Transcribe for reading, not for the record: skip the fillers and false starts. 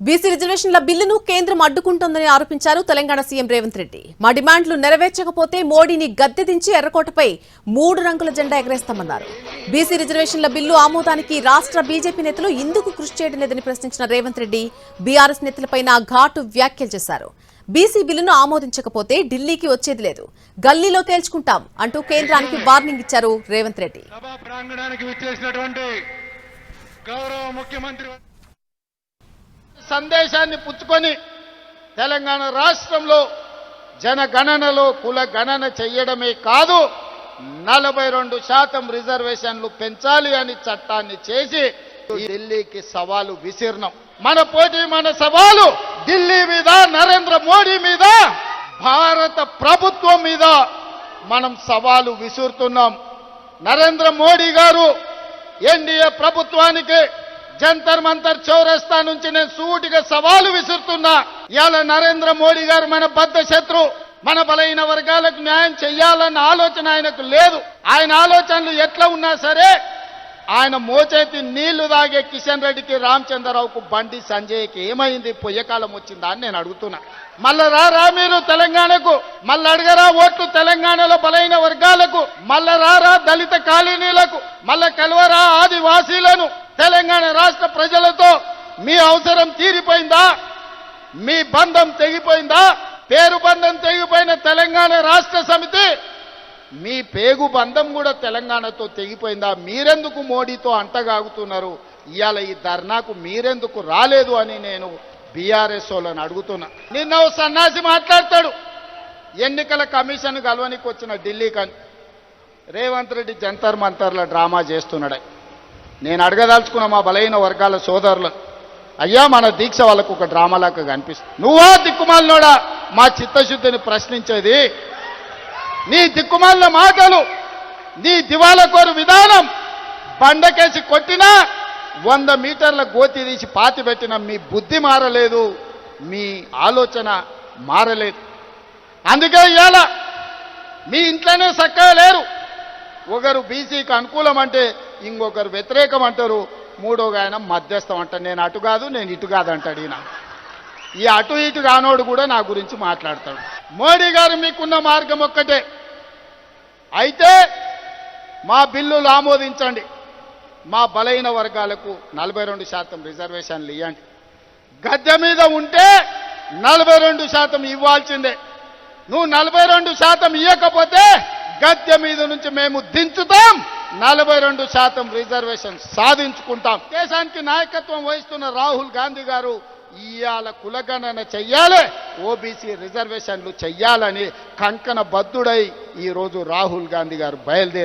BC రిజర్వేషన్ల బిల్లును కేంద్రం అడ్డుకుంటోందని ఆరోపించారు తెలంగాణ సీఎం రేవంత్ రెడ్డి. మా డిమాండ్లు నెరవేర్చకపోతే మోడీని గద్దెదించి ఎర్రకోటపై 3 రంగుల జెండా ఎగరేస్తామన్నారు. బీసీ రిజర్వేషన్ల బిల్లు ఆమోదానికి రాష్ట్ర బీజేపీ నేతలు ఎందుకు కృషి చేయడం లేదని ప్రశ్నించిన రేవంత్ రెడ్డి బీఆర్ఎస్ నేతలపైన ఘాటు వ్యాఖ్యలు చేశారు. బీసీ బిల్లును ఆమోదించకపోతే ఢిల్లీకి వచ్చేది లేదు, గల్లీలో తేల్చుకుంటాం అంటూ కేంద్రానికి వార్నింగ్ ఇచ్చారు రేవంత్ రెడ్డి. సందేశాన్ని పుచ్చుకొని తెలంగాణ రాష్ట్రంలో జనగణనలో కుల గణన చేయడమే కాదు 42% రిజర్వేషన్లు పెంచాలి అని చట్టాన్ని చేసి ఢిల్లీకి సవాలు విసిరినాం. మన పోటీ మన సవాలు ఢిల్లీ మీద, నరేంద్ర మోడీ మీద, భారత ప్రభుత్వం మీద మనం సవాలు విసురుతున్నాం. నరేంద్ర మోడీ గారు ఎన్డీఏ ప్రభుత్వానికి జంతర్ మంతర్ చౌరస్తా నుంచి నేను సూటిగా సవాలు విసురుతున్నా. ఇవాళ నరేంద్ర మోడీ గారు మన బద్ధ శత్రు, మన బలహీన వర్గాలకు న్యాయం చెయ్యాలన్న ఆలోచన ఆయనకు లేదు. ఆయన ఆలోచనలు ఎట్లా ఉన్నా సరే ఆయన మోచేతి నీళ్లు తాగే కిషన్ రెడ్డికి, రామచంద్రరావుకు, బండి సంజయ్కి ఏమైంది? పొయ్యకాలం వచ్చిందా అని నేను అడుగుతున్నా. మళ్ళా రారా మీరు తెలంగాణకు, మళ్ళీ అడగరా ఓట్లు తెలంగాణలో బలహీన వర్గాలకు, మళ్ళా రారా దళిత కాలనీలకు, మళ్ళా కలవరా ఆదివాసీలను. తెలంగాణ రాష్ట్ర ప్రజలతో మీ అవసరం తీరిపోయిందా? మీ బంధం తెగిపోయిందా? పేరు బంధం తెగిపోయిన తెలంగాణ రాష్ట్ర సమితి మీ పేగు బంధం కూడా తెలంగాణతో తెగిపోయిందా? మీరెందుకు మోడీతో అంటగాగుతున్నారు? ఇవాళ ఈ ధర్నాకు మీరెందుకు రాలేదు అని నేను బీఆర్ఎస్ వాళ్ళని అడుగుతున్నా. నిన్న ఓ సన్నాసి మాట్లాడతాడు, ఎన్నికల కమిషన్ కలవనికి వచ్చిన ఢిల్లీకి అని. రేవంత్ రెడ్డి జంతర్ మంతర్ల డ్రామా చేస్తున్నాడు. నేను అడగదలుచుకున్న మా బలహీన వర్గాల సోదరులు, అయ్యా మన దీక్ష వాళ్ళకు ఒక డ్రామాలాగా కనిపిస్తుంది. నువ్వా దిక్కుమాలినోడా మా చిత్తశుద్ధిని ప్రశ్నించేది? నీ దిక్కుమాలిన మాటలు, నీ దివాలకోరు విధానం, బండకేసి కొట్టినా 100 మీటర్ల గోతి తీసి పాతి పెట్టిన మీ బుద్ధి మారలేదు, మీ ఆలోచన మారలేదు. అందుకే ఇవాళ మీ ఇంట్లోనే చక్కగా లేరు. ఒకరు బీసీకి అనుకూలం అంటే ఇంకొకరు వ్యతిరేకం అంటారు, మూడోగా ఆయన మధ్యస్థం అంటారు. నేను అటు కాదు, నేను ఇటు కాదు అంటాడు ఈయన. ఈ అటు ఇటు కానోడు కూడా నా గురించి మాట్లాడతాడు. మోడీ గారు మీకున్న మార్గం ఒక్కటే, అయితే మా బిల్లులు ఆమోదించండి, మా బలహీన వర్గాలకు 42% రిజర్వేషన్లు ఇవ్వండి. గద్దె మీద ఉంటే 42% ఇవ్వాల్సిందే. నువ్వు 42% ఇవ్వకపోతే గద్దె మీద నుంచి మేము దించుతాం, 42% రిజర్వేషన్ సాధించుకుంటాం. దేశానికి నాయకత్వం వహిస్తున్న రాహుల్ గాంధీ గారు ఇవాళ కులగణన చెయ్యాలి, ఓబీసీ రిజర్వేషన్లు చెయ్యాలని కంకణ బద్దుడై ఈరోజు రాహుల్ గాంధీ గారు బయలుదేరి